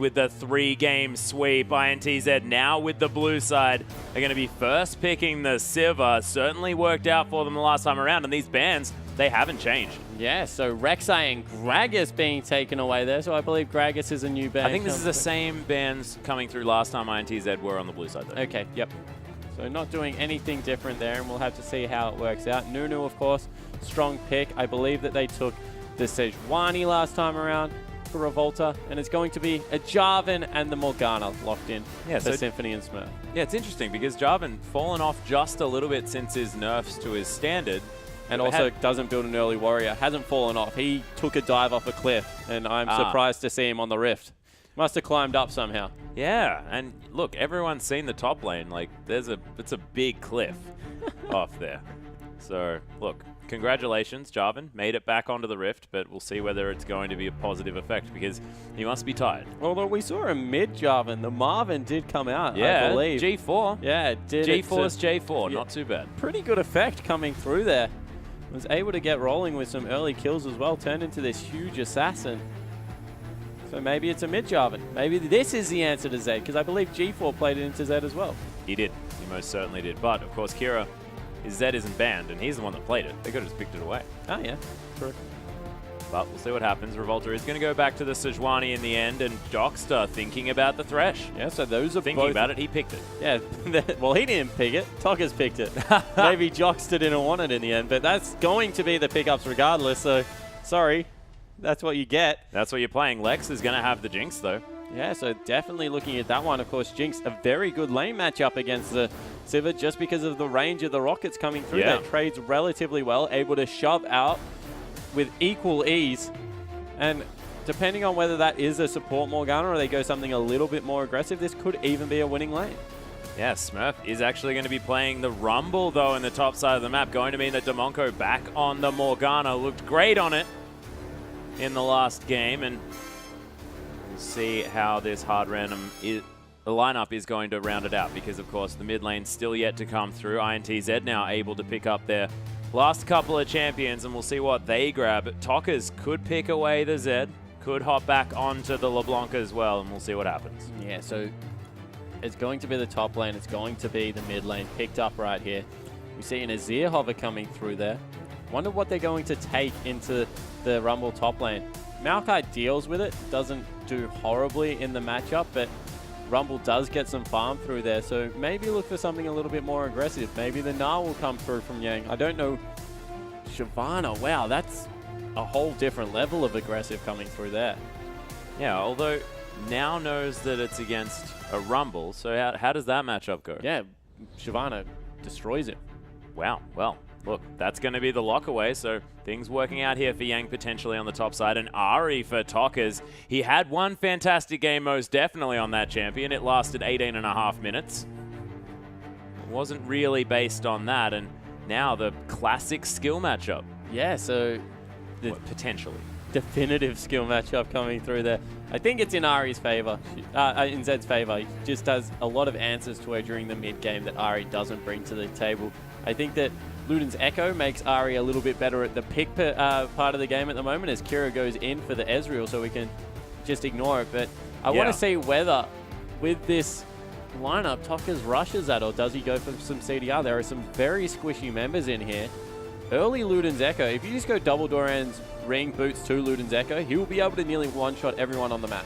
with the 3-game sweep. INTZ now with the blue side are going to be first picking the Siva. Certainly worked out for them the last time around, and these bans, they haven't changed. Yeah, so Rek'Sai and Gragas being taken away there, so I believe Gragas is a new ban. I think this is the same bans coming through last time INTZ were on the blue side, though. Okay, yep. So not doing anything different there, and we'll have to see how it works out. Nunu, of course, strong pick. I believe that they took the Sejuani last time around for Revolta, and it's going to be a Jarvan and the Morgana locked in for Symphony and Smurf. Yeah, it's interesting because Jarvan fallen off just a little bit since his nerfs to his standard. And also doesn't build an early warrior. Hasn't fallen off. He took a dive off a cliff, and I'm surprised to see him on the Rift. Must have climbed up somehow. Yeah, and look, everyone's seen the top lane. Like, it's a big cliff off there. So, look, congratulations, Jarvan. Made it back onto the Rift, but we'll see whether it's going to be a positive effect because he must be tired. Although we saw a mid Jarvan. The Marvin did come out, yeah, I believe. G4. Yeah, it did. G4's J4, not too bad. Pretty good effect coming through there. Was able to get rolling with some early kills as well, turned into this huge assassin. So maybe it's a mid Jarvan. Maybe this is the answer to Z, because I believe G4 played it into Z as well. He did. He most certainly did. But, of course, Kira, his Z isn't banned, and he's the one that played it. They could have just picked it away. Oh, yeah. True. But we'll see what happens. Revolta is going to go back to the Sejuani in the end, and Jockster thinking about the Thresh. Yeah, so those are thinking about it, he picked it. Yeah, well, he didn't pick it. Tokka's picked it. Maybe Jockster didn't want it in the end, but that's going to be the pickups regardless, so sorry. That's what you get. That's what you're playing. Lex is going to have the Jinx, though. Yeah, so definitely looking at that one. Of course, Jinx, a very good lane matchup against the Sivir just because of the range of the rockets coming through. Yeah. That trades relatively well, able to shove out with equal ease. And depending on whether that is a support Morgana or they go something a little bit more aggressive, this could even be a winning lane. Yeah, Smurf is actually going to be playing the Rumble, though, in the top side of the map. Going to mean that Demonko back on the Morgana. Looked great on it in the last game, and we'll see how this hard random lineup is going to round it out, because of course the mid lane's still yet to come through. INTZ now able to pick up their last couple of champions, and we'll see what they grab. Tokka's could pick away the Zed, could hop back onto the LeBlanc as well, and we'll see what happens. Yeah, so it's going to be the top lane, it's going to be the mid lane picked up right here. We see an Azir hover coming through there. Wonder what they're going to take into the Rumble top lane. Maokai deals with it, doesn't do horribly in the matchup, but Rumble does get some farm through there, so maybe look for something a little bit more aggressive. Maybe the Gnar will come through from Yang. I don't know. Shyvana, wow, that's a whole different level of aggressive coming through there. Yeah, although now knows that it's against a Rumble, so how does that matchup go? Yeah, Shyvana destroys it. Wow, well, look, that's going to be the lock away, so things working out here for Yang potentially on the top side. And Ari for Tokka's. He had one fantastic game most definitely on that champion. It lasted 18.5 minutes. It wasn't really based on that, and now the classic skill matchup. Yeah, so potentially. Definitive skill matchup coming through there. I think it's in Ari's favor, in Zed's favor. He just does a lot of answers to her during the mid game that Ari doesn't bring to the table. I think that Luden's Echo makes Ari a little bit better at the pick part of the game at the moment as Kira goes in for the Ezreal, so we can just ignore it. But I want to see whether with this lineup Tokka's rushes that, or does he go for some CDR? There are some very squishy members in here. Early Luden's Echo, if you just go double Doran's ring boots to Luden's Echo, he will be able to nearly one-shot everyone on the map.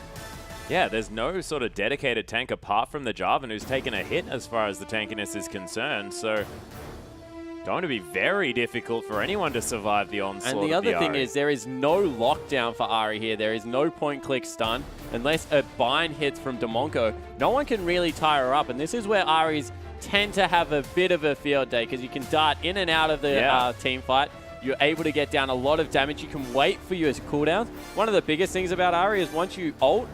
Yeah, there's no sort of dedicated tank apart from the Jarvan, who's taken a hit as far as the tankiness is concerned, so going to be very difficult for anyone to survive the onslaught. And the other thing is, there is no lockdown for Ari here. There is no point-click stun. Unless a bind hits from Demonko, no one can really tie her up. And this is where Aris tend to have a bit of a field day, because you can dart in and out of the team fight. You're able to get down a lot of damage. You can wait for your cooldowns. One of the biggest things about Ari is once you ult,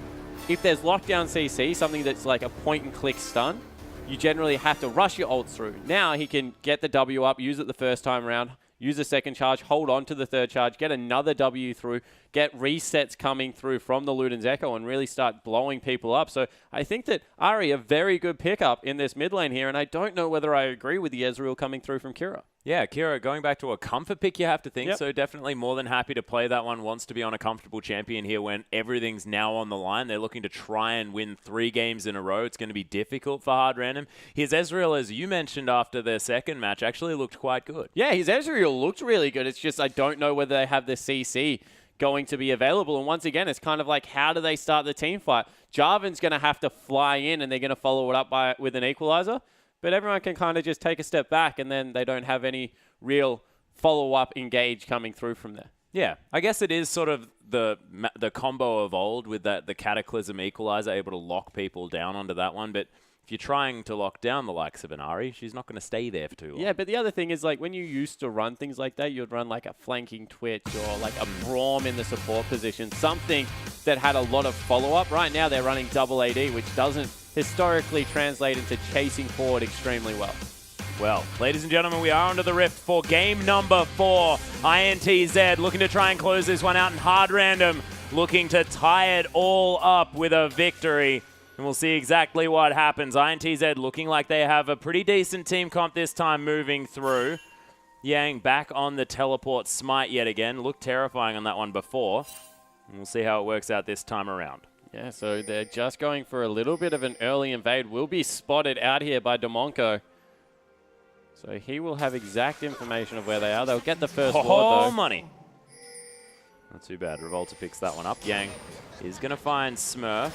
if there's lockdown CC, something that's like a point-and-click stun, you generally have to rush your ults through. Now he can get the W up, use it the first time around, use the second charge, hold on to the third charge, get another W through, get resets coming through from the Luden's Echo, and really start blowing people up. So I think that Ari, a very good pickup in this mid lane here, and I don't know whether I agree with the Ezreal coming through from Kira. Yeah, Kira, going back to a comfort pick, you have to think. Yep. So definitely more than happy to play that one. Wants to be on a comfortable champion here when everything's now on the line. They're looking to try and win 3 games in a row. It's going to be difficult for Hard Random. His Ezreal, as you mentioned after their second match, actually looked quite good. Yeah, his Ezreal looked really good. It's just I don't know whether they have the CC going to be available. And once again, it's kind of like, how do they start the team fight? Jarvan's going to have to fly in, and they're going to follow it up with an equalizer. But everyone can kind of just take a step back, and then they don't have any real follow-up engage coming through from there. Yeah, I guess it is sort of the combo of old with the Cataclysm Equalizer, able to lock people down onto that one. But if you're trying to lock down the likes of an Ahri, she's not going to stay there for too long. Yeah, but the other thing is, like, when you used to run things like that, you'd run like a flanking Twitch or like a Braum in the support position, something that had a lot of follow-up. Right now, they're running double AD, which doesn't historically translate into chasing forward extremely well. Well, ladies and gentlemen, we are onto the rift for game number 4. INTZ looking to try and close this one out, and Hard Random looking to tie it all up with a victory. And we'll see exactly what happens. INTZ looking like they have a pretty decent team comp this time moving through. Yang back on the teleport smite yet again. Looked terrifying on that one before. And we'll see how it works out this time around. Yeah, so they're just going for a little bit of an early invade. Will be spotted out here by Demonco. So he will have exact information of where they are. They'll get the first ward, though. Money. Not too bad. Revolta picks that one up. Yang is going to find Smurf.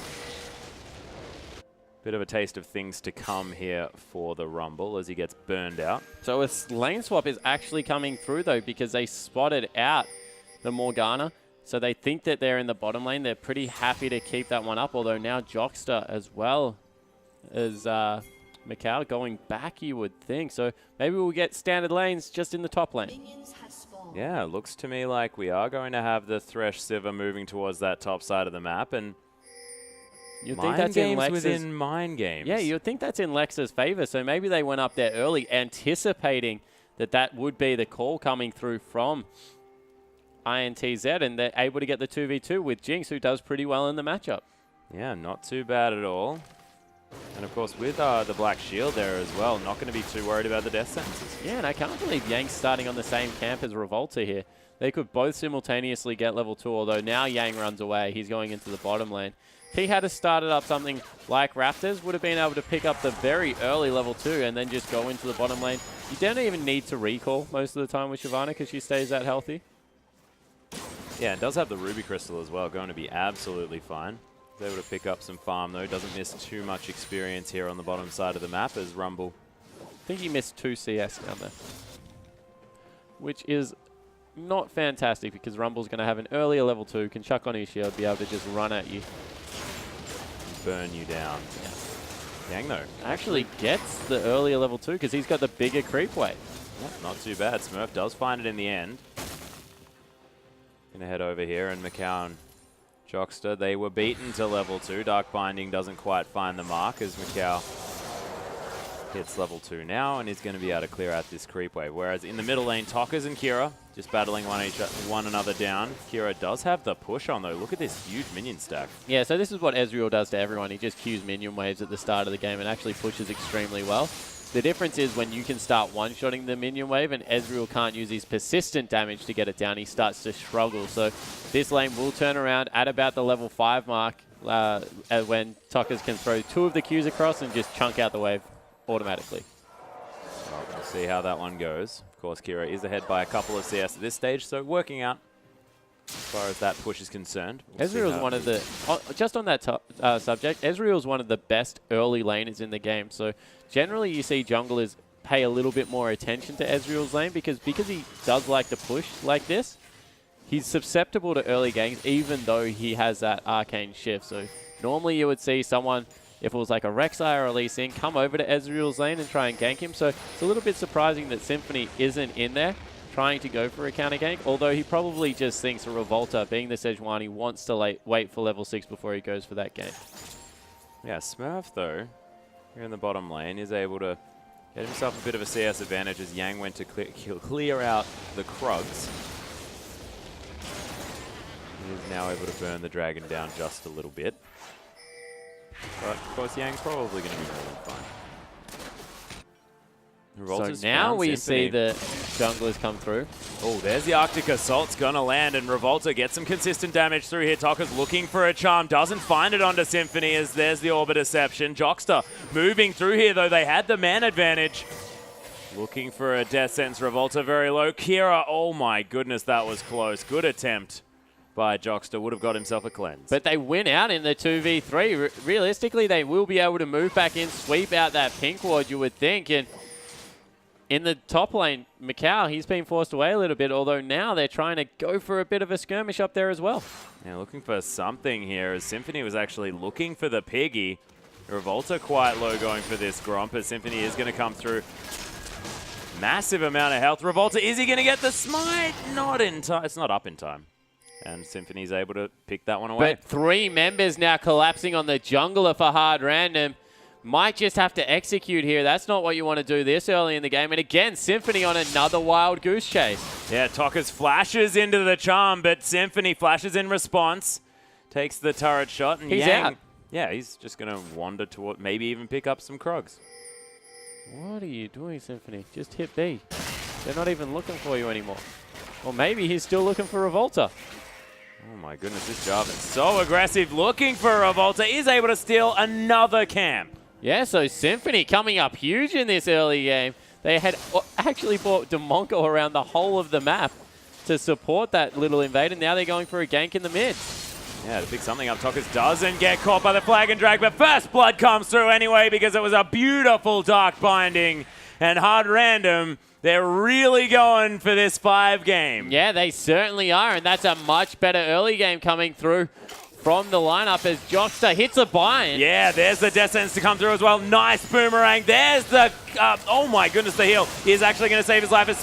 Bit of a taste of things to come here for the Rumble as he gets burned out. So a lane swap is actually coming through, though, because they spotted out the Morgana. So they think that they're in the bottom lane. They're pretty happy to keep that one up, although now Jockster as well as Macau going back, you would think. So maybe we'll get standard lanes just in the top lane. Yeah, it looks to me like we are going to have the Thresh Sivir moving towards that top side of the map. And you'd think that's in Lex's within Mind Games. Yeah, you'd think that's in Lex's favor. So maybe they went up there early, anticipating that that would be the call coming through from INTZ, and they're able to get the 2v2 with Jinx, who does pretty well in the matchup. Yeah, not too bad at all. And of course, with the Black Shield there as well, not going to be too worried about the death sentences. Yeah, and I can't believe Yang's starting on the same camp as Revolta here. They could both simultaneously get level 2, although now Yang runs away. He's going into the bottom lane. If he had started up something like Raptors, would have been able to pick up the very early level 2 and then just go into the bottom lane. You don't even need to recall most of the time with Shyvana because she stays that healthy. Yeah, it does have the Ruby Crystal as well, going to be absolutely fine. He's able to pick up some farm though, doesn't miss too much experience here on the bottom side of the map as Rumble. I think he missed 2 CS down there, which is not fantastic because Rumble's going to have an earlier level 2, can chuck on his shield, be able to just run at you. Burn you down. Yeah. Yang though actually gets the earlier level 2 because he's got the bigger creep weight. Yeah, not too bad. Smurf does find it in the end. Gonna head over here, and Macau and Jockster, they were beaten to level 2. Dark Binding doesn't quite find the mark as Macau hits level 2 now and is going to be able to clear out this creep wave. Whereas in the middle lane, Tockers and Kira just battling one another down. Kira does have the push on though. Look at this huge minion stack. Yeah, so this is what Ezreal does to everyone. He just queues minion waves at the start of the game and actually pushes extremely well. The difference is when you can start one-shotting the minion wave and Ezreal can't use his persistent damage to get it down, he starts to struggle. So this lane will turn around at about the level 5 mark when Tockers can throw 2 of the Qs across and just chunk out the wave automatically. Well, we'll see how that one goes. Of course, Kira is ahead by a couple of CS at this stage, so working out as far as that push is concerned. Ezreal's one of the, just on that subject, Ezreal's one of the best early laners in the game. So generally you see junglers pay a little bit more attention to Ezreal's lane because he does like to push like this. He's susceptible to early ganks even though he has that arcane shift. So normally you would see someone, if it was like a Rek'Sai or a Lee Sin, come over to Ezreal's lane and try and gank him. So it's a little bit surprising that Symphony isn't in there trying to go for a counter gank, although he probably just thinks Revolta, being the Sejuani, wants to wait for level 6 before he goes for that gank. Yeah, Smurf though, here in the bottom lane, is able to get himself a bit of a CS advantage as Yang went to clear out the Krugs. He is now able to burn the dragon down just a little bit. But of course Yang's probably going to be more than fine. Revolta's So now found we Symphony. see the junglers come through. Oh, there's the Arctic Assault's gonna land, and Revolta gets some consistent damage through here. Taka's looking for a charm, doesn't find it onto Symphony as there's the Orb of Deception. Jockster moving through here, though they had the man advantage. Looking for a Death Sentence. Revolta very low. Kira, oh my goodness, that was close. Good attempt by Jockster, would have got himself a cleanse. But they win out in the 2v3. Realistically, they will be able to move back in, sweep out that pink ward, you would think. And in the top lane, Macau, he's been forced away a little bit, although now they're trying to go for a bit of a skirmish up there as well. Yeah, looking for something here, as Symphony was actually looking for the piggy. Revolta quite low going for this Gromp, as Symphony is going to come through. Massive amount of health. Revolta, is he going to get the smite? Not in time. It's not up in time. And Symphony's able to pick that one away. But 3 members now collapsing on the jungler for hard random. Might just have to execute here. That's not what you want to do this early in the game. And again, Symphony on another wild goose chase. Yeah, Tokas flashes into the charm, but Symphony flashes in response. Takes the turret shot. And He's Yang, out. Yeah, he's just going to wander toward, maybe even pick up some Krogs. What are you doing, Symphony? Just hit B. They're not even looking for you anymore. Or maybe he's still looking for Revolta. Oh my goodness, this Jarvan's so aggressive. Looking for Revolta, is able to steal another camp. Yeah, so Symphony coming up huge in this early game. They had actually brought Demonko around the whole of the map to support that little invade, and now they're going for a gank in the mid. Yeah, to pick something up. Tokas doesn't get caught by the flag and drag, but first blood comes through anyway because it was a beautiful dark binding. And hard random, they're really going for this 5 game. Yeah, they certainly are, and that's a much better early game coming through from the lineup as Jockster hits a bind. Yeah, there's the Death Sentence to come through as well. Nice boomerang. There's the, oh my goodness, the heal is actually going to save his life as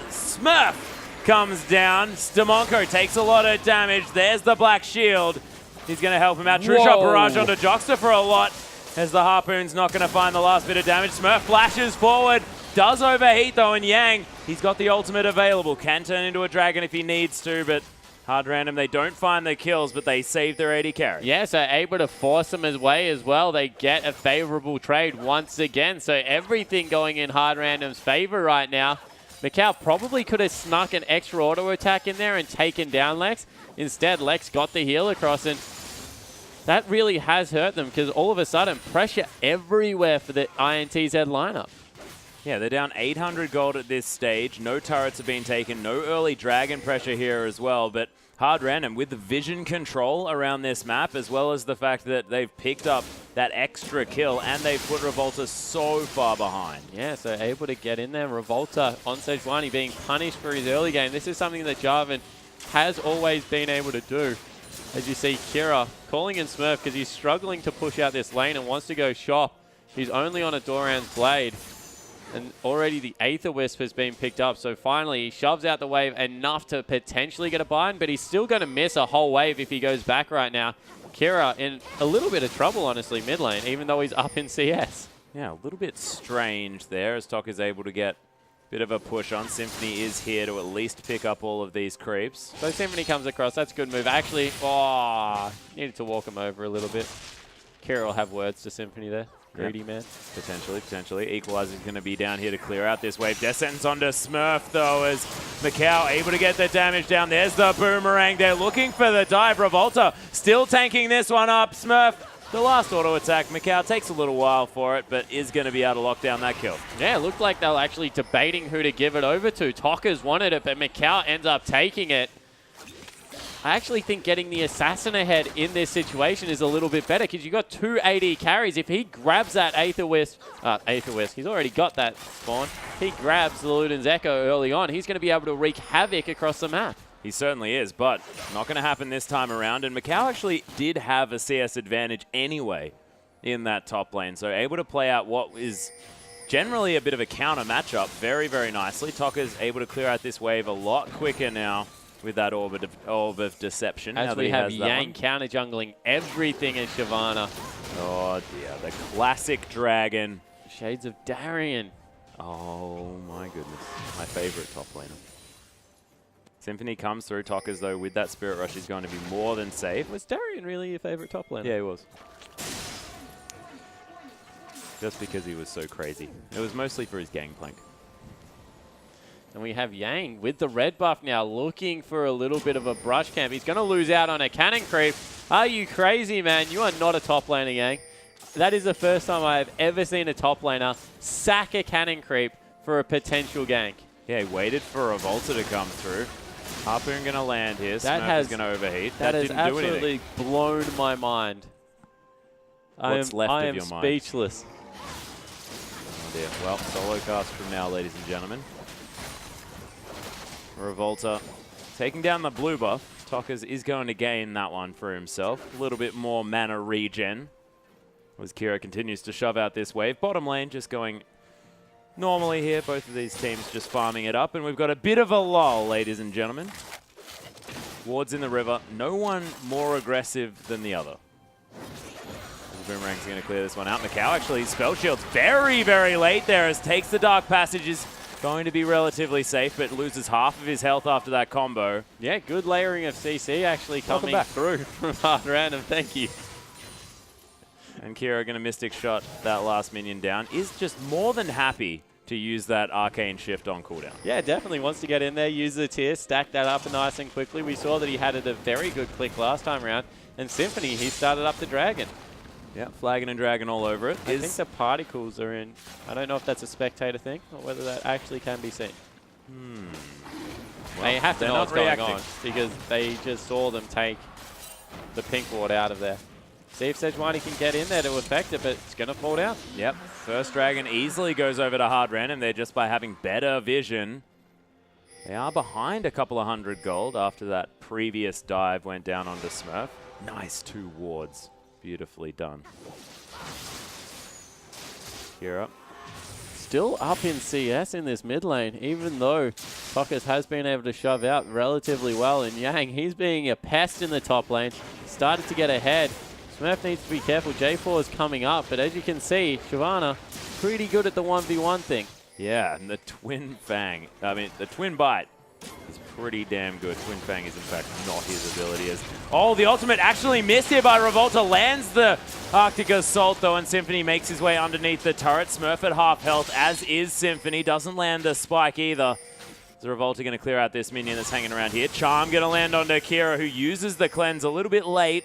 Smurf comes down. Demonko takes a lot of damage. There's the black shield. He's going to help him out. True shot barrage onto Jockster for a lot as the Harpoon's not going to find the last bit of damage. Smurf flashes forward. Does overheat though, and Yang, he's got the ultimate available. Can turn into a dragon if he needs to, but hard random, they don't find the kills, but they save their AD carry. Yeah, so able to force them his way as well. They get a favorable trade once again. So everything going in hard random's favor right now. Macau probably could have snuck an extra auto attack in there and taken down Lex. Instead, Lex got the heal across, and that really has hurt them because all of a sudden, pressure everywhere for the INTZ lineup. Yeah, they're down 800 gold at this stage. No turrets have been taken. No early dragon pressure here as well. But hard random with the vision control around this map, as well as the fact that they've picked up that extra kill and they've put Revolta so far behind. Yeah, so able to get in there. Revolta on stage 1, he being punished for his early game. This is something that Jarvan has always been able to do. As you see Kira calling in Smurf because he's struggling to push out this lane and wants to go shop. He's only on a Doran's Blade. And already the Aether Wisp has been picked up. So finally, he shoves out the wave enough to potentially get a bind, but he's still going to miss a whole wave if he goes back right now. Kira in a little bit of trouble, honestly, mid lane, even though he's up in CS. Yeah, a little bit strange there as Tok is able to get a bit of a push on. Symphony is here to at least pick up all of these creeps. So Symphony comes across. That's a good move. Actually, needed to walk him over a little bit. Kira will have words to Symphony there. Greedy man. Potentially. Equalizer's going to be down here to clear out this wave. Death Sentence onto Smurf, though, as Macau able to get the damage down. There's the boomerang. They're looking for the dive. Revolta still tanking this one up. Smurf, the last auto attack. Macau takes a little while for it, but is going to be able to lock down that kill. Yeah, it looked like they were actually debating who to give it over to. Tokas wanted it, but Macau ends up taking it. I actually think getting the assassin ahead in this situation is a little bit better because you've got 2 AD carries. If he grabs that Aether Wisp, he's already got that spawn. He grabs the Luden's Echo early on. He's going to be able to wreak havoc across the map. He certainly is, but not going to happen this time around. And Macau actually did have a CS advantage anyway in that top lane. So able to play out what is generally a bit of a counter matchup very, very nicely. Toka's able to clear out this wave a lot quicker now with that orb of deception. As we have Yang counter jungling everything as Shyvana. Oh dear, the classic dragon. Shades of Darian. Oh my goodness, my favorite top laner. Symphony comes through. Toka's though with that Spirit Rush is going to be more than safe. Was Darian really your favorite top laner? Yeah, he was. just because he was so crazy. It was mostly for his gangplank. And we have Yang with the red buff now, looking for a little bit of a brush camp. He's going to lose out on a cannon creep. Are you crazy, man? You are not a top laner, Yang. That is the first time I have ever seen a top laner sack a cannon creep for a potential gank. Yeah, he waited for a Volta to come through. Harpoon going to land here. Smurf is going to overheat. That has didn't do anything. absolutely blown my mind. What's left of your mind? I am speechless. Oh dear. Well, solo cast from now, ladies and gentlemen. Revolta taking down the blue buff. Tockers is going to gain that one for himself. A little bit more mana regen as Kira continues to shove out this wave. Bottom lane just going normally here. Both of these teams just farming it up. And we've got a bit of a lull, ladies and gentlemen. Wards in the river. No one more aggressive than the other. Boomerang's going to clear this one out. Macau actually spell shields very, very late there as takes the Dark Passages. Going to be relatively safe, but loses half of his health after that combo. Yeah, good layering of CC actually coming through from hard random. Thank you. And Kira going to Mystic Shot that last minion down. Is just more than happy to use that Arcane Shift on cooldown. Yeah, definitely wants to get in there, use the tier, stack that up nice and quickly. We saw that he had a very good click last time around. And Symphony, he started up the Dragon. Yeah, Flagon and Dragon all over it. I think the particles are in. I don't know if that's a spectator thing or whether that actually can be seen. Well, they have to know what's reacting. going on because they just saw them take the pink ward out of there. See if Sejuani can get in there to affect it, but it's going to fall down. Yep, first Dragon easily goes over to hard random there just by having better vision. They are behind a couple of 100 gold after that previous dive went down onto Smurf. Nice 2 wards. Beautifully done. Kira. Still up in CS in this mid lane, even though Tockers has been able to shove out relatively well. And Yang, he's being a pest in the top lane. Started to get ahead. Smurf needs to be careful. J4 is coming up, but as you can see, Shyvana pretty good at the 1v1 thing. Yeah, and the Twin Fang, the Twin Bite is pretty damn good. Twin Fang is in fact not his ability. Oh, the ultimate actually missed here by Revolta. Lands the Arctic Assault though, and Symphony makes his way underneath the turret. Smurf at half health, as is Symphony. Doesn't land the spike either. Is Revolta going to clear out this minion that's hanging around here? Charm going to land onto Kira, who uses the cleanse a little bit late,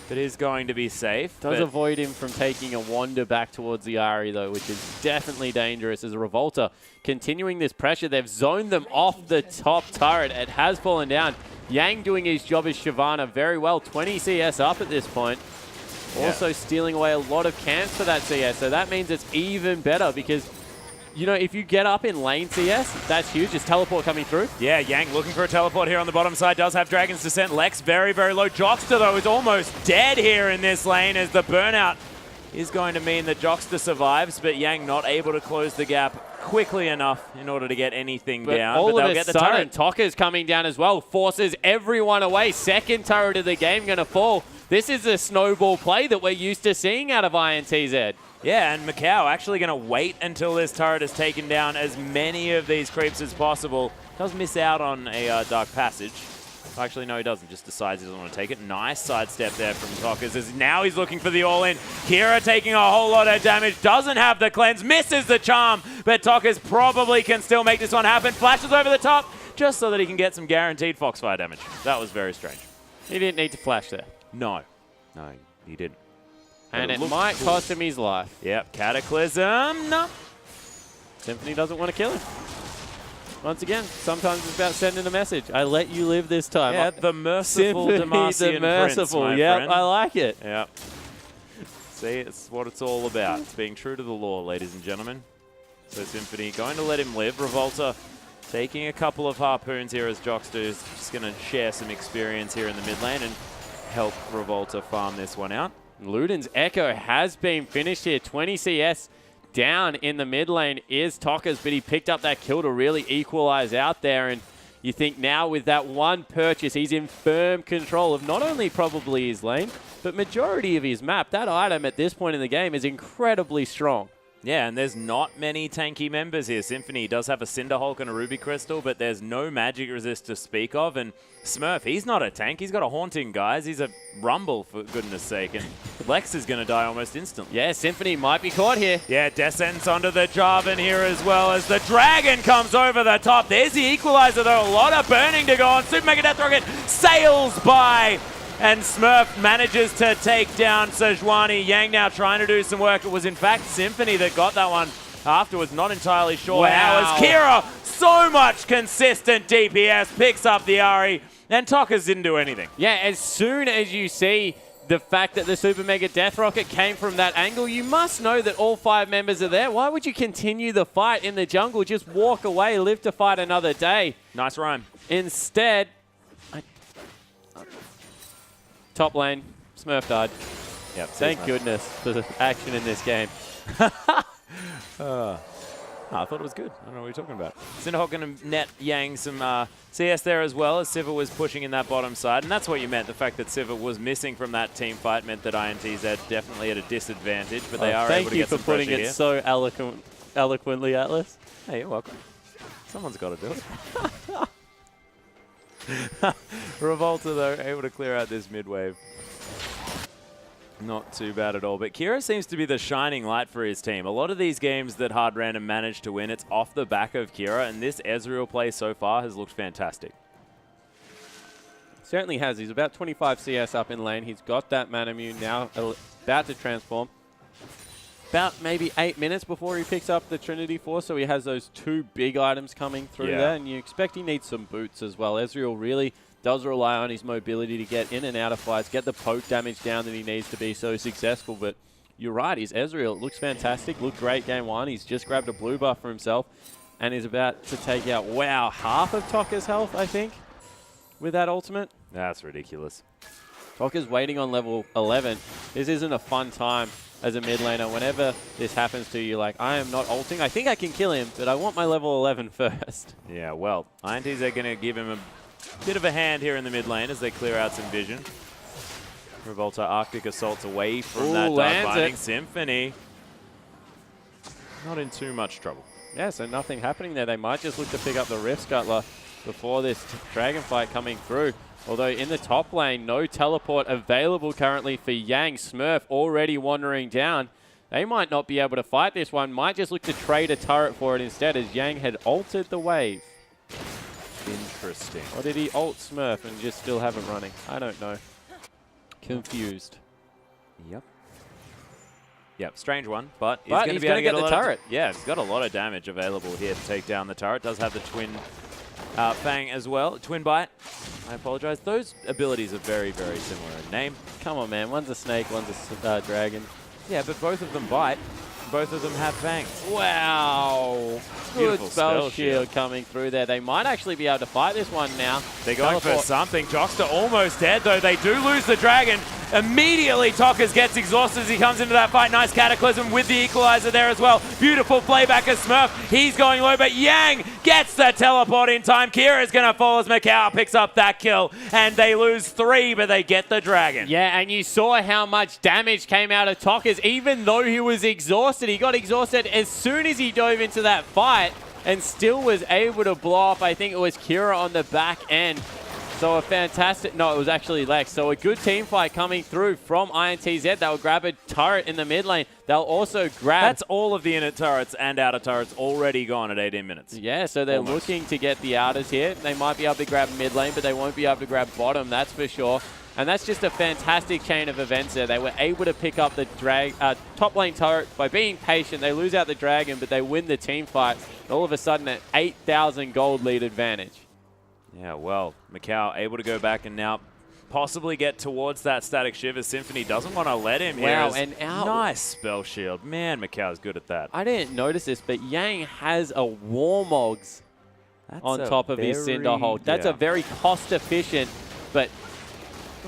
but is going to be safe. Does avoid him from taking a wander back towards the Ahri though, which is definitely dangerous as Revolta continuing this pressure. They've zoned them off the top turret. It has fallen down. Yang doing his job as Shyvana very well. 20 CS up at this point. Also stealing away a lot of camps for that CS. So that means it's even better because, you know, if you get up in lane CS, that's huge. Is teleport coming through? Yeah, Yang looking for a teleport here on the bottom side. Does have Dragon's Descent. Lex very, very low. Joxter, though, is almost dead here in this lane as the burnout is going to mean that Joxter survives, but Yang not able to close the gap quickly enough in order to get anything down. All but they'll of get a the sudden, turret. Tocker's coming down as well. Forces everyone away. Second turret of the game going to fall. This is a snowball play that we're used to seeing out of INTZ. Yeah, and Macau actually going to wait until this turret has taken down as many of these creeps as possible. Does miss out on a Dark Passage. Actually, no, he doesn't. Just decides he doesn't want to take it. Nice sidestep there from Tockers as now he's looking for the all-in. Kira taking a whole lot of damage. Doesn't have the cleanse. Misses the charm. But Tockers probably can still make this one happen. Flashes over the top just so that he can get some guaranteed Foxfire damage. That was very strange. He didn't need to flash there. No, he didn't. And it might cost him his life. Yep, Cataclysm. No. Symphony doesn't want to kill him. Once again, sometimes it's about sending a message. I let you live this time. Yeah, the merciful Symphony, Demacian the merciful. Prince, my Yep, friend. I like it. Yep. See, it's what it's all about. It's being true to the law, ladies and gentlemen. So Symphony going to let him live. Revolta taking a couple of harpoons here as Joxter is just going to share some experience here in the mid lane and help Revolta farm this one out. Luden's Echo has been finished here. 20 CS down in the mid lane is Tockers, but he picked up that kill to really equalize out there. And you think now with that one purchase, he's in firm control of not only probably his lane, but majority of his map. That item at this point in the game is incredibly strong. Yeah, and there's not many tanky members here. Symphony does have a Cinderhulk and a Ruby Crystal, but there's no magic resist to speak of. And Smurf, he's not a tank. He's got a Haunting, guys. He's a Rumble, for goodness sake. And Lex is going to die almost instantly. Yeah, Symphony might be caught here. Yeah, descends onto the Jarvan here as well as the Dragon comes over the top. There's the Equalizer, though. A lot of burning to go on. Super Mega Death Rocket sails by. And Smurf manages to take down Sejuani. Yang now trying to do some work. It was, in fact, Symphony that got that one afterwards. Not entirely sure wow. how. As Kira, so much consistent DPS, picks up the Ahri. And Tokas didn't do anything. Yeah, as soon as you see the fact that the Super Mega Death Rocket came from that angle, you must know that all 5 members are there. Why would you continue the fight in the jungle? Just walk away, live to fight another day. Nice rhyme. Instead, top lane, Smurf died. Yep, Thank goodness for the action in this game. I thought it was good. I don't know what you're talking about. Cinderhawk going to net Yang some CS there as well, as Sivir was pushing in that bottom side. And that's what you meant. The fact that Sivir was missing from that team fight meant that INTZ definitely at a disadvantage, but they are able to get some pressure here. Thank you for putting it so eloquently, Atlas. Hey, you're welcome. Someone's got to do it. Revolta, though, able to clear out this mid-wave. Not too bad at all. But Kira seems to be the shining light for his team. A lot of these games that Hard Random managed to win, it's off the back of Kira, and this Ezreal play so far has looked fantastic. Certainly has. He's about 25 CS up in lane. He's got that Manamune now, about to transform. About maybe 8 minutes before he picks up the Trinity Force, so he has those 2 big items coming through there, and you expect he needs some boots as well. Ezreal really does rely on his mobility to get in and out of fights, get the poke damage down that he needs to be so successful, but you're right, he's Ezreal. It looks fantastic, looked great game 1. He's just grabbed a blue buff for himself and is about to take out, wow, half of Tokka's health, I think, with that ultimate. That's ridiculous. Tokka's waiting on level 11. This isn't a fun time as a mid laner. Whenever this happens to you, like, I am not ulting. I think I can kill him, but I want my level 11 first. Yeah, well, INTZ are going to give him a bit of a hand here in the mid lane as they clear out some vision. Revolta Arctic Assault's away from that Dark Binding. Symphony not in too much trouble. Yeah, so nothing happening there. They might just look to pick up the Rift Scuttler before this dragon fight coming through. Although in the top lane, no teleport available currently for Yang. Smurf already wandering down. They might not be able to fight this one. Might just look to trade a turret for it instead, as Yang had altered the wave. Interesting. Or did he ult Smurf and just still have him running? I don't know. Confused. Yep. Yep, strange one, but he's But going to he's be able to gonna get get the turret. Yeah, he's got a lot of damage available here to take down the turret. Does have the twin Fang as well. Twin Bite. I apologize. Those abilities are very, very similar in name. Come on, man. One's a snake, one's a dragon. Yeah, but both of them bite. Both of them have fangs. Wow. Good spell shield coming through there. They might actually be able to fight this one now. They're going for something. Jockster almost dead, though. They do lose the dragon. Immediately, Tokkas gets exhausted as he comes into that fight. Nice Cataclysm with the Equalizer there as well. Beautiful playback of Smurf. He's going low, but Yang gets the teleport in time. Kira is going to fall as Macau picks up that kill. And they lose 3, but they get the dragon. Yeah, and you saw how much damage came out of Tokkas. Even though he was exhausted, he got exhausted as soon as he dove into that fight and still was able to blow up. I think it was Kira on the back end. So a fantastic, no, it was actually Lex. So a good team fight coming through from INTZ. They'll grab a turret in the mid lane. They'll also grab... That's all of the inner turrets and outer turrets already gone at 18 minutes. Yeah, so they're looking to get the outers here. They might be able to grab mid lane, but they won't be able to grab bottom, that's for sure. And that's just a fantastic chain of events there. They were able to pick up the top lane turret by being patient. They lose out the dragon, but they win the team fight. And all of a sudden, an 8,000 gold lead advantage. Yeah, well, Macau able to go back and now possibly get towards that Static Shiver. Symphony doesn't want to let him here. Wow, and out. Nice spell shield. Man, Macau's good at that. I didn't notice this, but Yang has a Warmogs on top of his Cinderhulk. That's a very cost-efficient, but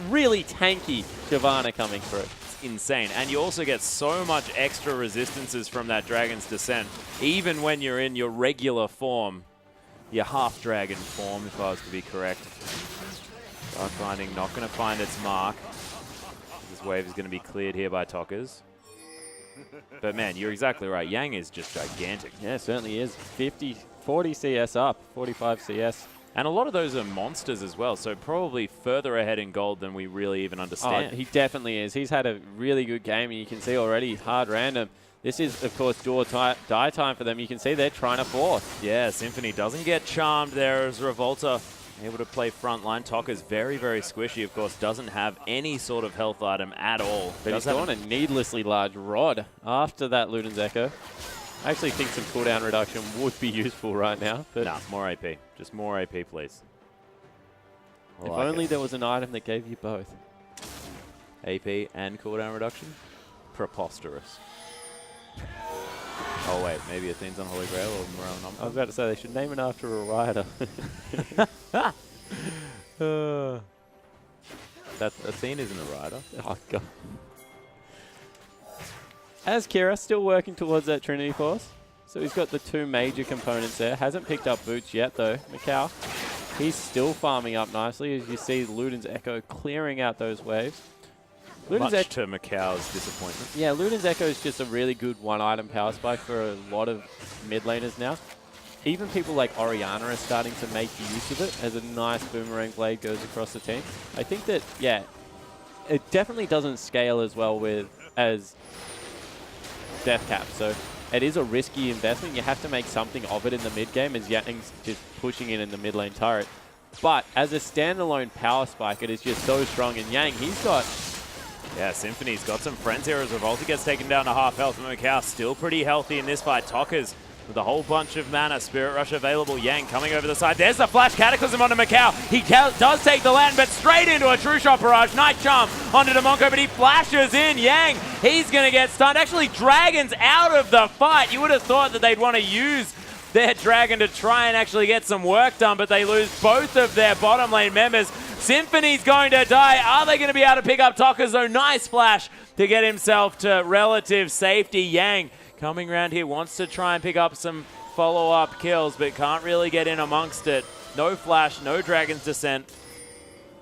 really tanky Shyvana coming through. It's insane. And you also get so much extra resistances from that Dragon's Descent, even when you're in your regular form. Your half-dragon form, if I was to be correct. Dark Binding not going to find its mark. This wave is going to be cleared here by Tokkas. But man, you're exactly right. Yang is just gigantic. Yeah, it certainly is. 40 CS up, 45 CS. And a lot of those are monsters as well, so probably further ahead in gold than we really even understand. Oh, he definitely is. He's had a really good game, and you can see already hard random. This is, of course, do or die time for them. You can see they're trying to force. Yeah, Symphony doesn't get charmed there as Revolta able to play frontline. Tokka's very, very squishy, of course, doesn't have any sort of health item at all. But he's gone a needlessly large rod after that Luden's Echo. I actually think some cooldown reduction would be useful right now. But nah, more AP. Just more AP, please. If only there was an item that gave you both. AP and cooldown reduction? Preposterous. Oh wait, maybe Athene's on Holy Grail or Morale Number. I was about to say they should name it after a rider. That Athene isn't a rider. Oh god. As Kira, still working towards that Trinity Force. So he's got the two major components there. Hasn't picked up boots yet though. Macau, he's still farming up nicely as you see Luden's Echo clearing out those waves. Much to Macau's disappointment. Yeah, Luden's Echo is just a really good one-item power spike for a lot of mid laners now. Even people like Orianna are starting to make use of it as a nice boomerang blade goes across the team. I think that, yeah, it definitely doesn't scale as well as Death Cap. So it is a risky investment. You have to make something of it in the mid game as Yang's just pushing in the mid lane turret. But as a standalone power spike, it is just so strong. And Yang, he's got... Yeah, Symphony's got some friends here as Revolta gets taken down to half health. And Macau still pretty healthy in this fight. Tokka's with a whole bunch of mana. Spirit Rush available. Yang coming over the side. There's the flash Cataclysm onto Macau. He does take the land, but straight into a True Shot Barrage. Night Charm onto Demonko, but he flashes in. Yang, he's going to get stunned. Actually, Dragon's out of the fight. You would have thought that they'd want to use their Dragon to try and actually get some work done, but they lose both of their bottom lane members. Symphony's going to die. Are they going to be able to pick up Tokka's though? Nice flash to get himself to relative safety. Yang coming around here, wants to try and pick up some follow-up kills, but can't really get in amongst it. No flash, no Dragon's Descent.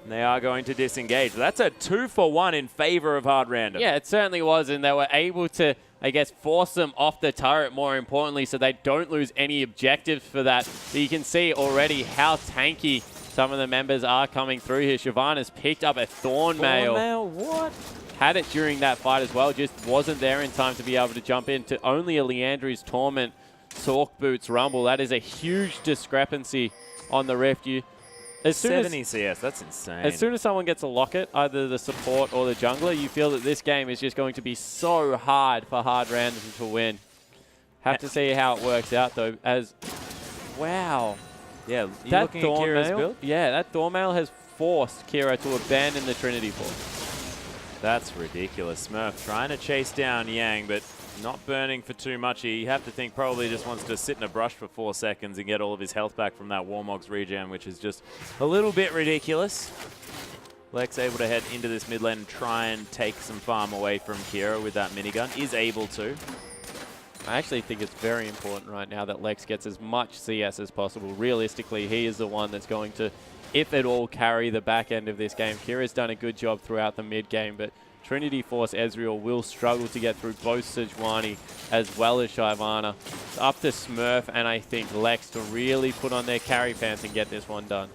And they are going to disengage. That's a 2-for-1 in favor of Hard Random. Yeah, it certainly was, and they were able to, I guess, force them off the turret more importantly so they don't lose any objectives for that. But you can see already how tanky some of the members are coming through here. Shyvana's picked up a Thorn Mail. What? Had it during that fight as well, just wasn't there in time to be able to jump into only a Leandry's Torment Sork Boots Rumble. That is a huge discrepancy on the Rift. As soon 70 CS, that's insane. As soon as someone gets a locket, either the support or the jungler, you feel that this game is just going to be so hard for Hard Random to win. Have to see how it works out though, as, wow. Yeah, that Thornmail, build? Yeah, that Thornmail has forced Kira to abandon the Trinity Force. That's ridiculous. Smurf trying to chase down Yang, but not burning for too much. You have to think probably just wants to sit in a brush for 4 seconds and get all of his health back from that Warmog's regen, which is just a little bit ridiculous. Lex able to head into this mid lane and try and take some farm away from Kira with that minigun. Is able to. I actually think it's very important right now that Lex gets as much CS as possible. Realistically, he is the one that's going to, if at all, carry the back end of this game. Kira's done a good job throughout the mid game, but Trinity Force Ezreal will struggle to get through both Sejuani as well as Shyvana. It's up to Smurf and I think Lex to really put on their carry pants and get this one done.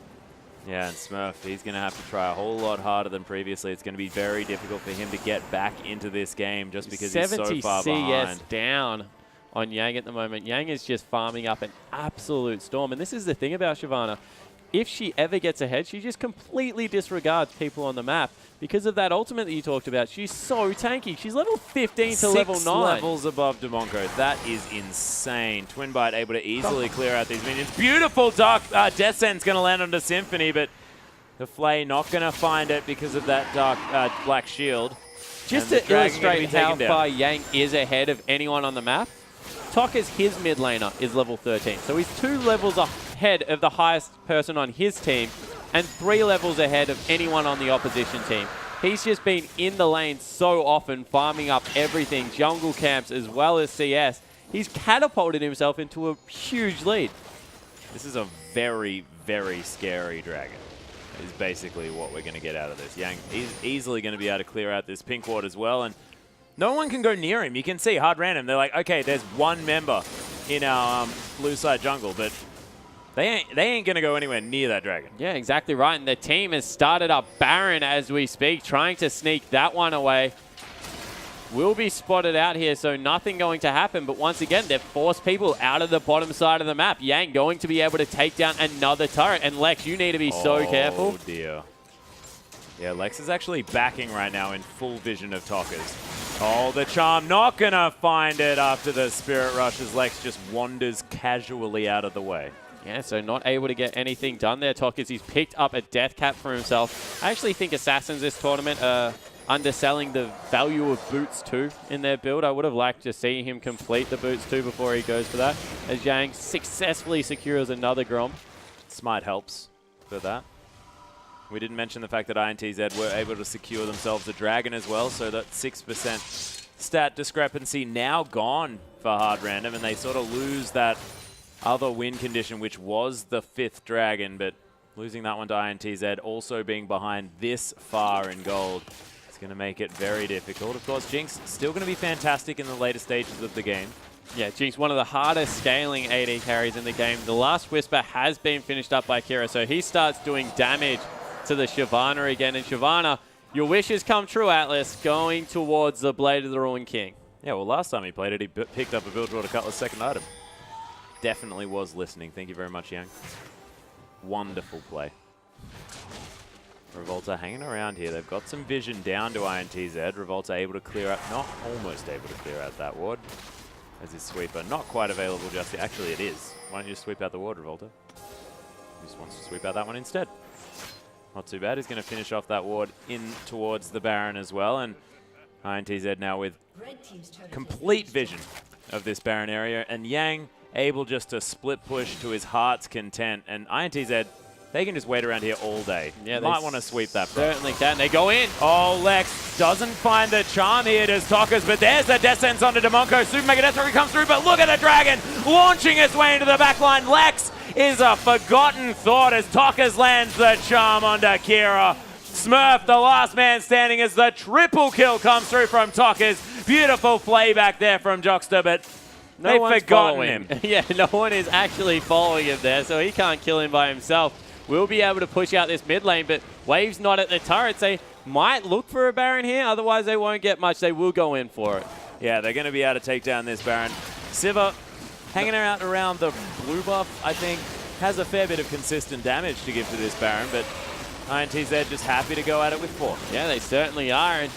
Yeah, and Smurf, he's going to have to try a whole lot harder than previously. It's going to be very difficult for him to get back into this game just because he's so far 70 CS behind. down on Yang at the moment. Yang is just farming up an absolute storm. And this is the thing about Shyvana. If she ever gets ahead, she just completely disregards people on the map. Because of that ultimate that you talked about, she's so tanky. She's level 15 to level 9. 6 levels above Demonko. That is insane. Twin Bite able to easily clear out these minions. Beautiful Dark Death Sentence going to land onto Symphony, but the Flay not going to find it because of that Dark Black Shield. Just to illustrate how far Yang is ahead of anyone on the map, Tokka's his mid laner is level 13. So he's 2 levels ahead of the highest person on his team and 3 levels ahead of anyone on the opposition team. He's just been in the lane so often, farming up everything, jungle camps as well as CS. He's catapulted himself into a huge lead. This is a very, very scary dragon. Is basically what we're going to get out of this. Yang is easily going to be able to clear out this pink ward as well. And No one can go near him. You can see hard random. They're like, okay, there's one member in our blue side jungle, but they ain't going to go anywhere near that dragon. Yeah, exactly right. And the team has started up Baron as we speak, trying to sneak that one away. Will be spotted out here, so nothing going to happen. But once again, they've forced people out of the bottom side of the map. Yang going to be able to take down another turret. And Lex, you need to be so careful. Oh, dear. Yeah, Lex is actually backing right now in full vision of Tokkers. Oh, the charm not going to find it after the Spirit Rush as Lex just wanders casually out of the way. Yeah, so not able to get anything done there, Tokkers. He's picked up a death cap for himself. I actually think Assassins this tournament are underselling the value of boots too in their build. I would have liked to see him complete the boots too before he goes for that, as Yang successfully secures another Grom. Smite helps for that. We didn't mention the fact that INTZ were able to secure themselves a dragon as well, so that 6% stat discrepancy now gone for hard random, and they sort of lose that other win condition, which was the 5th dragon, but losing that one to INTZ, also being behind this far in gold, it's going to make it very difficult. Of course, Jinx still going to be fantastic in the later stages of the game. Yeah, Jinx, one of the hardest scaling AD carries in the game. The last Whisper has been finished up by Kira, so he starts doing damage to the Shyvana again. And Shyvana, your wishes come true, Atlas, going towards the Blade of the Ruined King. Yeah, well, last time he played it, he picked up a Bilgewater Cutlass second item. Definitely was listening. Thank you very much, Yang. Wonderful play. Revolta hanging around here. They've got some vision down to INTZ. Revolta able to clear out, not almost able to clear out that ward. As his sweeper not quite available just yet. Actually, it is. Why don't you just sweep out the ward, Revolta? He just wants to sweep out that one instead. Not too bad. He's going to finish off that ward in towards the Baron as well. And INTZ now with complete vision of this Baron area. And Yang able just to split push to his heart's content. And INTZ, they can just wait around here all day. Yeah, might want to sweep that. Certainly can. They go in. Oh, Lex doesn't find the charm here, does Tokkers, but there's the death sense onto Demonko. Super Mega Death Throw comes through, but look at the dragon launching its way into the backline. Lex is a forgotten thought as Tokkers lands the charm onto Kira. Smurf, the last man standing, as the triple kill comes through from Tokkers. Beautiful playback there from Jockster, but they've forgotten him. Yeah, no one is actually following him there, so he can't kill him by himself. We'll be able to push out this mid lane, but Wave's not at the turrets. They might look for a Baron here, otherwise they won't get much. They will go in for it. Yeah, they're going to be able to take down this Baron. Sivir hanging around the blue buff, I think, has a fair bit of consistent damage to give to this Baron, but INTZ just happy to go at it with 4. Yeah, they certainly are, and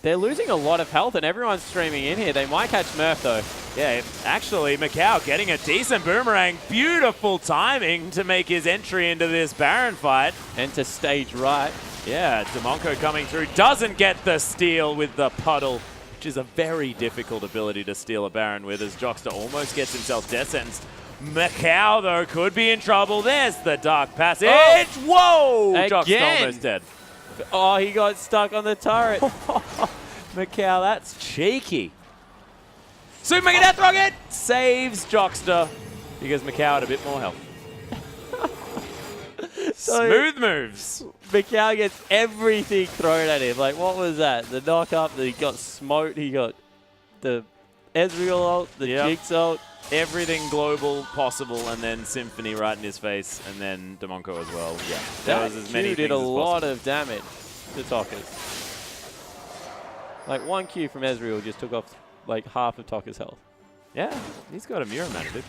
they're losing a lot of health, and everyone's streaming in here. They might catch Smurf, though. Yeah, actually, Macau getting a decent boomerang. Beautiful timing to make his entry into this Baron fight. And to stage right. Yeah, Demonko coming through. Doesn't get the steal with the puddle, which is a very difficult ability to steal a Baron with, as Jockster almost gets himself death sentenced. Macau, though, could be in trouble. There's the Dark Passage. Oh, whoa! Jockster almost dead. Oh, he got stuck on the turret. Macau, that's cheeky. Super Mega Death Rocket saves Jockster because Macau had a bit more health. Smooth moves. Macau gets everything thrown at him. Like, what was that? The knock up, he got smoked, he got the Ezreal ult, the Jinx ult. Everything global possible, and then Symphony right in his face, and then Demonko as well. Yeah, that was as many things did a lot of damage to Tokkers. Like, 1 Q from Ezreal just took off like half of Tokkers' health. Yeah, he's got a mirror magic.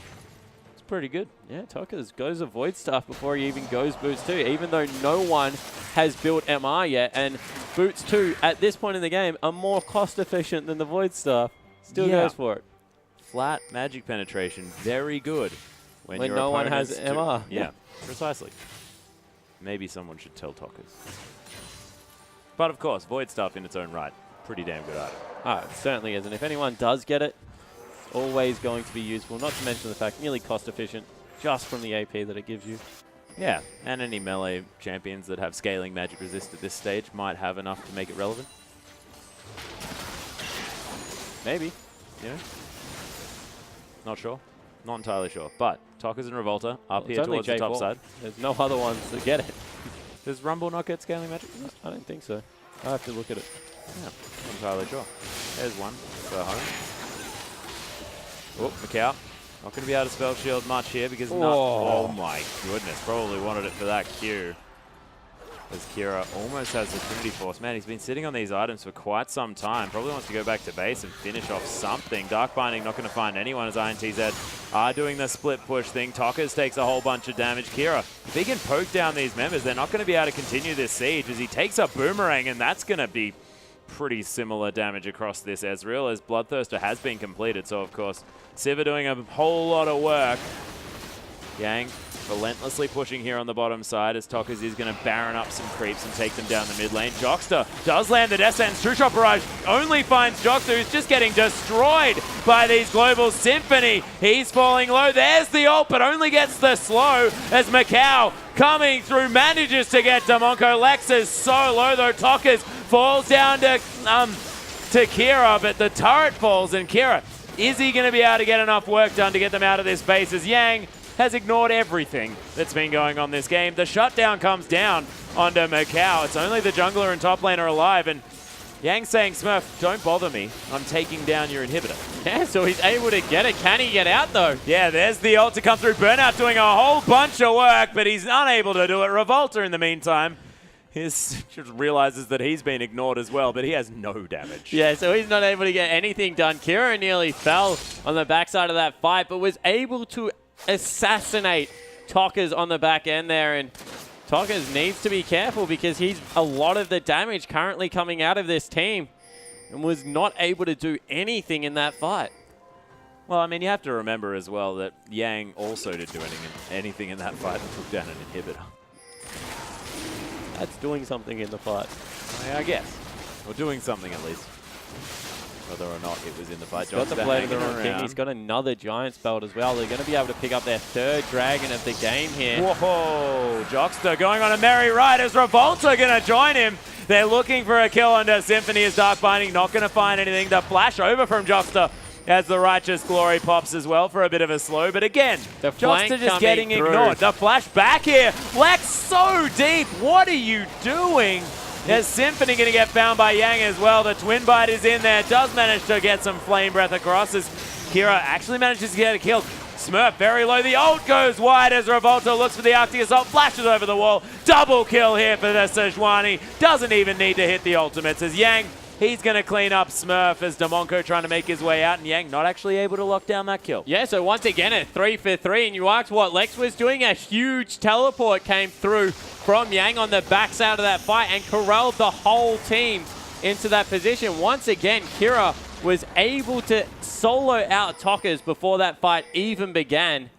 It's pretty good. Yeah, Tokkers goes Avoid Stuff before he even goes Boots 2, even though no one has built MR yet, and Boots 2 at this point in the game are more cost efficient than the Void Stuff. Still goes for it. Flat magic penetration, very good. When no one has MR. Yeah, precisely. Maybe someone should tell Tokkers. But of course, Void Stuff in its own right, pretty damn good item. It certainly is, and if anyone does get it, it's always going to be useful, not to mention the fact nearly cost efficient just from the AP that it gives you. Yeah, and any melee champions that have scaling magic resist at this stage might have enough to make it relevant. Maybe, you know? Not sure. Not entirely sure. But Tokkers and Revolta up here towards the top side. There's no other ones that get it. Does Rumble not get scaling magic? I don't think so. I have to look at it. Yeah, not entirely sure. There's one for home. Oh, Macau. Not going to be able to spell shield much here because oh my goodness, probably wanted it for that Q. As Kira almost has the Trinity Force. Man, he's been sitting on these items for quite some time. Probably wants to go back to base and finish off something. Dark Binding not going to find anyone as INTZ are doing the split push thing. Tokkers takes a whole bunch of damage. Kira, if he can poke down these members, they're not going to be able to continue this siege as he takes a Boomerang, and that's going to be pretty similar damage across this Ezreal as Bloodthirster has been completed. So, of course, Sivir doing a whole lot of work. Yang relentlessly pushing here on the bottom side as Tokkers is going to Baron up some creeps and take them down the mid lane. Jockster does land the Death Sentence. True Shot Barrage only finds Jockster, who's just getting destroyed by these Global Symphony. He's falling low. There's the ult, but only gets the slow as Macau coming through manages to get Damonko. Lex is so low though. Tokkers falls down to Kira, but the turret falls, and Kira, is he going to be able to get enough work done to get them out of this base as Yang has ignored everything that's been going on this game. The shutdown comes down onto Macau. It's only the jungler and top laner alive, and Yang saying, Smurf, don't bother me. I'm taking down your inhibitor. Yeah, so he's able to get it. Can he get out, though? Yeah, there's the ult to come through. Burnout doing a whole bunch of work, but he's unable to do it. Revolta, in the meantime, just realizes that he's been ignored as well, but he has no damage. Yeah, so he's not able to get anything done. Kira nearly fell on the backside of that fight, but was able to assassinate Tokkers on the back end there, and Tokkers needs to be careful because he's a lot of the damage currently coming out of this team and was not able to do anything in that fight. Well, I mean, you have to remember as well that Yang also didn't do anything in that fight and took down an inhibitor. That's doing something in the fight. I guess. Or doing something at least. Whether or not it was in the fight. He's got the Blade of the Wrong King. He's got another Giant's Belt as well. They're going to be able to pick up their third dragon of the game here. Whoa! Jockster going on a merry ride as Revolta going to join him. They're looking for a kill under Symphony as Dark Binding. Not going to find anything. The flash over from Jockster as the Righteous Glory pops as well for a bit of a slow. But again, Jockster just getting ignored. The flash back here. Lex so deep. What are you doing? There's Symphony going to get found by Yang as well. The Twin Bite is in there. Does manage to get some Flame Breath across as Kira actually manages to get a kill. Smurf very low. The ult goes wide as Revolta looks for the Arctic Assault. Flashes over the wall. Double kill here for the Sejuani. Doesn't even need to hit the ultimates as Yang, he's going to clean up Smurf as Damonko trying to make his way out, and Yang not actually able to lock down that kill. Yeah, so once again a 3 for 3, and you asked what Lex was doing. A huge teleport came through from Yang on the backside of that fight and corralled the whole team into that position. Once again, Kira was able to solo out Tokkers before that fight even began.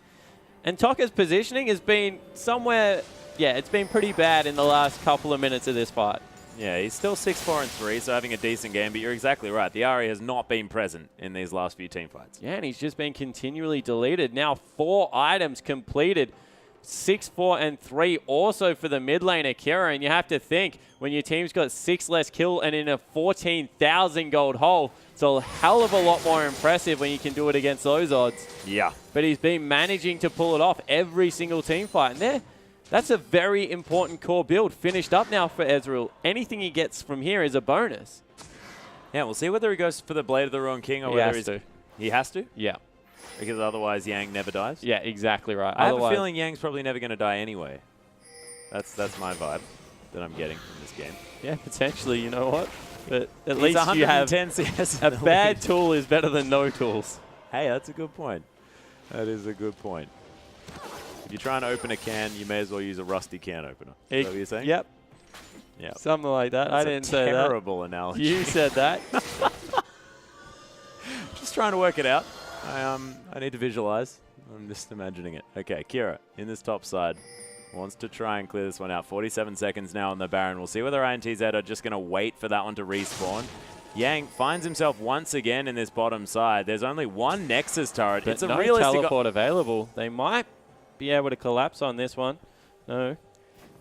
And Tokkers' positioning has been somewhere, yeah, it's been pretty bad in the last couple of minutes of this fight. Yeah, he's still 6-4-3, so having a decent game, but you're exactly right. The Ahri has not been present in these last few team fights. Yeah, and he's just been continually deleted. Now 4 items completed. 6-4-3 also for the mid lane Kira, and you have to think when your team's got 6 less kill and in a 14,000 gold hole, it's a hell of a lot more impressive when you can do it against those odds. Yeah. But he's been managing to pull it off every single team fight, and that's a very important core build finished up now for Ezreal. Anything he gets from here is a bonus. Yeah, we'll see whether he goes for the Blade of the Ruined King or whether he has to. Yeah. Because otherwise Yang never dies? Yeah, exactly right. I have a feeling Yang's probably never going to die anyway. That's my vibe that I'm getting from this game. Yeah, potentially, you know what? But at least you have CS a bad tool is better than no tools. Hey, that's a good point. That is a good point. If you're trying to open a can, you may as well use a rusty can opener. Is that what you're saying? Yep. Yep. Something like that. That's I didn't say that. Terrible analogy. You said that. Just trying to work it out. I need to visualize. I'm just imagining it. Okay, Kira in this top side wants to try and clear this one out. 47 seconds now on the Baron. We'll see whether INTZ are just going to wait for that one to respawn. Yang finds himself once again in this bottom side. There's only one Nexus turret. But it's a no realistic teleport available. They might be able to collapse on this one. No.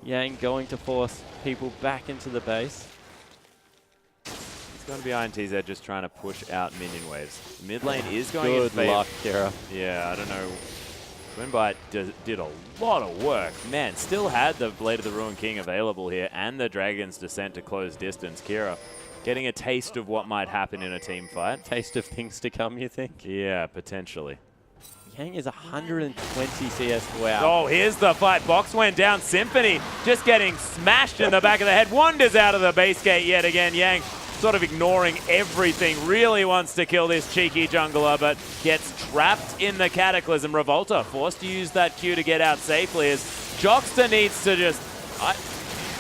Yang going to force people back into the base. It's going to be INTZ just trying to push out minion waves. Mid lane is going in favor. Good luck, Kira. Yeah, I don't know. Twin Bite did a lot of work. Man, still had the Blade of the Ruined King available here and the Dragon's Descent to close distance. Kira Getting a taste of what might happen in a team fight. Taste of things to come, you think? Yeah, potentially. Yang is 120 CS. Wow. Oh, here's the fight. Box went down. Symphony just getting smashed in the back of the head. Wanders out of the base gate yet again. Yang sort of ignoring everything. Really wants to kill this cheeky jungler, but gets trapped in the Cataclysm. Revolta forced to use that Q to get out safely as Joxter needs to just...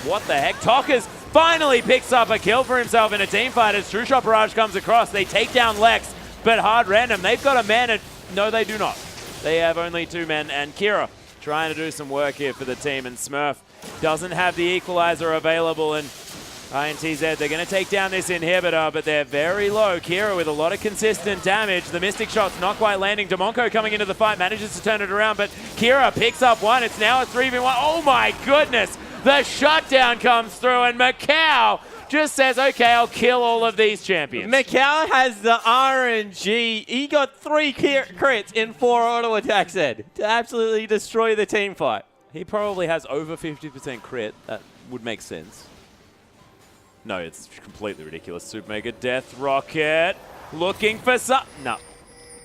what the heck? Tockers finally picks up a kill for himself in a team fight as True Shot Barrage comes across. They take down Lex, but hard random. They've got a man at... No, they do not. They have only 2 men, and Kira trying to do some work here for the team, and Smurf doesn't have the equalizer available, and INTZ, they're going to take down this inhibitor, but they're very low. Kira with a lot of consistent damage. The Mystic Shot's not quite landing. Demonco coming into the fight, manages to turn it around, but Kira picks up one. It's now a 3v1. Oh my goodness! The shutdown comes through, and Macau just says, okay, I'll kill all of these champions. Macau has the RNG. He got 3 crits in 4 auto attacks, Ed, to absolutely destroy the team fight. He probably has over 50% crit. That would make sense. No, it's completely ridiculous. Super Mega Death Rocket looking for some... No.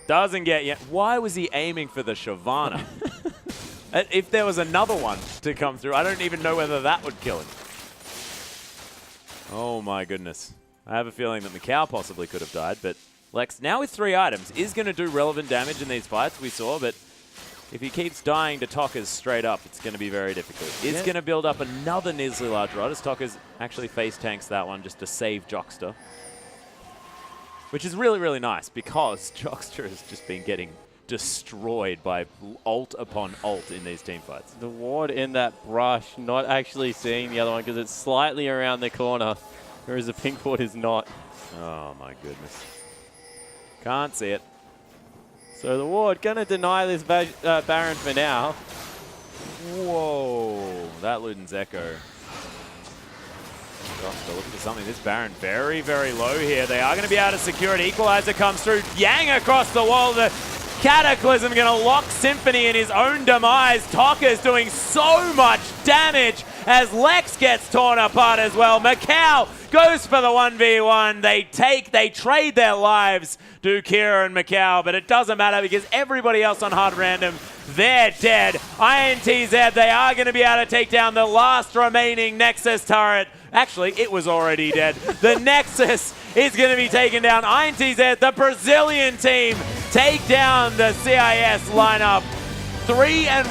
Doesn't get yet. Why was he aiming for the Shyvana? If there was another one to come through, I don't even know whether that would kill him. Oh my goodness. I have a feeling that Macau possibly could have died, but Lex, now with 3 items, is going to do relevant damage in these fights, we saw, but if he keeps dying to Tockers straight up, it's going to be very difficult. It's going to build up another Nizzly Large Rod as Tockers actually face tanks that one just to save Joxter. Which is really, really nice because Joxter has just been getting destroyed by ult upon ult in these team fights. The ward in that brush, not actually seeing the other one because it's slightly around the corner, whereas the pink ward is not. Oh my goodness. Can't see it. So the ward gonna deny this Baron for now. Whoa, that Luden's Echo. Gosh, they're looking for something. This Baron very, very low here. They are going to be able to secure it. Equalizer comes through. Yang across the wall. The Cataclysm going to lock Symphony in his own demise. Tokka's doing so much damage as Lex gets torn apart as well. Macau goes for the 1v1. They trade their lives, do Kira and Macau, but it doesn't matter because everybody else on hard random, they're dead. INTZ, they are going to be able to take down the last remaining Nexus turret. Actually, it was already dead. The Nexus is going to be taken down. INTZ, the Brazilian team, take down the CIS lineup 3-1.